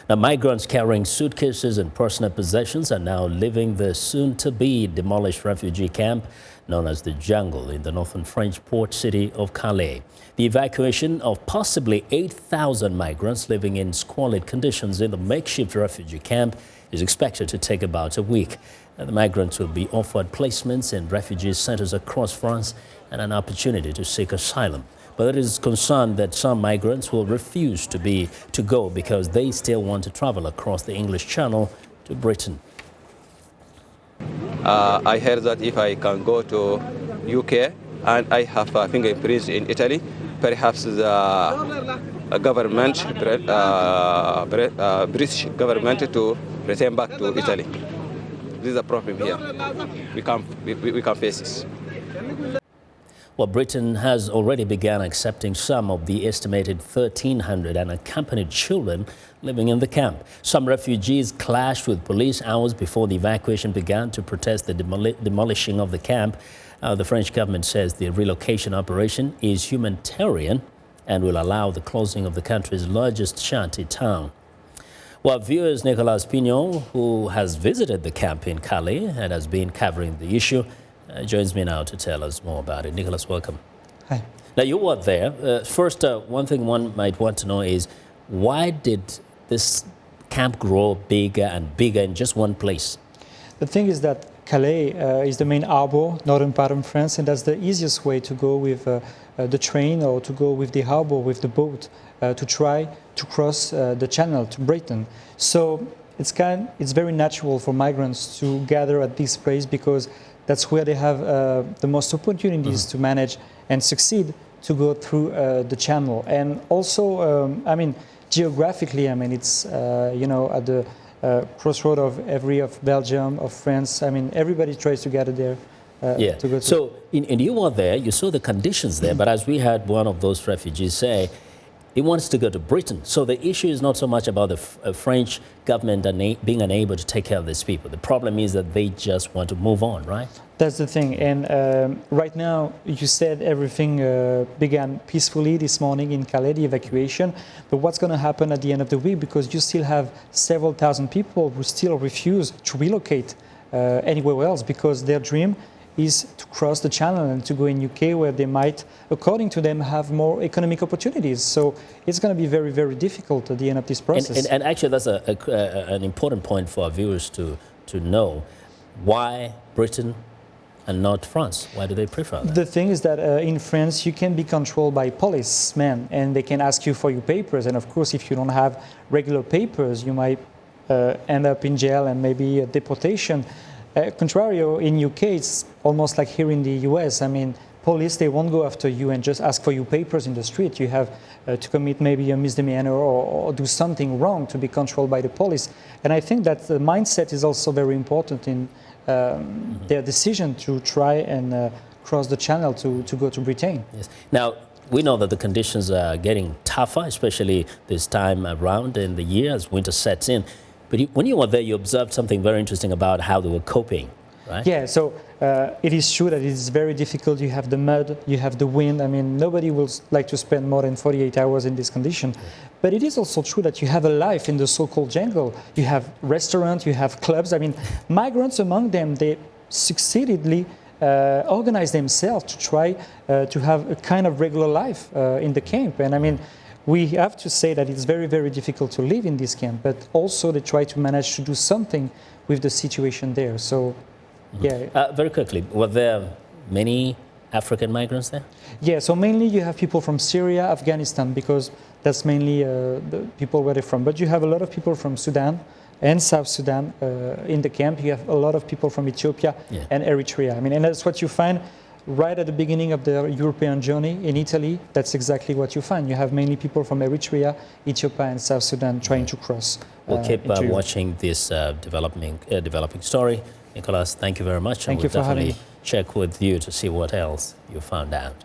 Now, migrants carrying suitcases and personal possessions are now leaving the soon-to-be demolished refugee camp known as the Jungle in the northern French port city of Calais. The evacuation of possibly 8,000 migrants living in squalid conditions in the makeshift refugee camp is expected to take about a week. The migrants will be offered placements in refugee centers across France and an opportunity to seek asylum. But there is concern that some migrants will refuse to go because they still want to travel across the English Channel to Britain. I heard that if I can go to UK and I have fingerprints in Italy, perhaps the government, British government, to return back to Italy. This is a problem here. We can face this. Well, Britain has already begun accepting some of the estimated 1,300 unaccompanied children living in the camp. Some refugees clashed with police hours before the evacuation began to protest the demolishing of the camp. The French government says the relocation operation is humanitarian and will allow the closing of the country's largest shanty town. Well, viewers Nicolas Pignon, who has visited the camp in Calais and has been covering the issue, joins me now to tell us more about it. Nicolas, welcome. Hi. Now, you were there. First, one thing one might want to know is why did this camp grow bigger and bigger in just one place? The thing is that Calais is the main harbor, northern part of France, and that's the easiest way to go with the train or to go with the harbor, with the boat, to try to cross the channel to Britain. So it's very natural for migrants to gather at this place because that's where they have the most opportunities to manage and succeed to go through the channel. And also, I mean, geographically, I mean, it's, you know, at the crossroad of Belgium, of France. I mean, everybody tries to gather there. To go so, and you were there, you saw the conditions there, but as we had one of those refugees say, he wants to go to Britain. So the issue is not so much about the French government being unable to take care of these people. The problem is that they just want to move on, right? That's the thing. And right now, you said everything began peacefully this morning in Calais, the evacuation. But what's going to happen at the end of the week? Because you still have several thousand people who still refuse to relocate anywhere else because their dream is to cross the channel and to go in UK where they might, according to them, have more economic opportunities. So it's going to be very, very difficult at the end of this process. And actually, that's an important point for our viewers to know. Why Britain and not France? Why do they prefer that? The thing is that in France, you can be controlled by policemen and they can ask you for your papers. And of course, if you don't have regular papers, you might end up in jail and maybe a deportation. Contrario, in UK, it's almost like here in the US. I mean, police, they won't go after you and just ask for your papers in the street. You have to commit maybe a misdemeanor or do something wrong to be controlled by the police. And I think that the mindset is also very important in their decision to try and cross the channel to go to Britain. Yes. Now, we know that the conditions are getting tougher, especially this time around in the year as winter sets in. But when you were there, you observed something very interesting about how they were coping, right? Yeah, so it is true that it is very difficult. You have the mud, you have the wind. I mean, nobody will like to spend more than 48 hours in this condition. But it is also true that you have a life in the so-called jungle. You have restaurants, you have clubs. I mean, migrants among them, they succeededly organize themselves to try to have a kind of regular life in the camp. And I mean, we have to say that it's very, very difficult to live in this camp, but also they try to manage to do something with the situation there. So, yeah. Very quickly, were there many African migrants there? Yeah, so mainly you have people from Syria, Afghanistan, because that's mainly the people where they're from. But you have a lot of people from Sudan and South Sudan in the camp. You have a lot of people from Ethiopia and Eritrea. I mean, and that's what you find right at the beginning of the European journey in Italy. That's exactly what you find. You have mainly people from Eritrea, Ethiopia, and South Sudan trying to cross. We'll keep watching this developing story. Nicolas, thank you very much. Thank you for having me. Check with you to see what else you found out.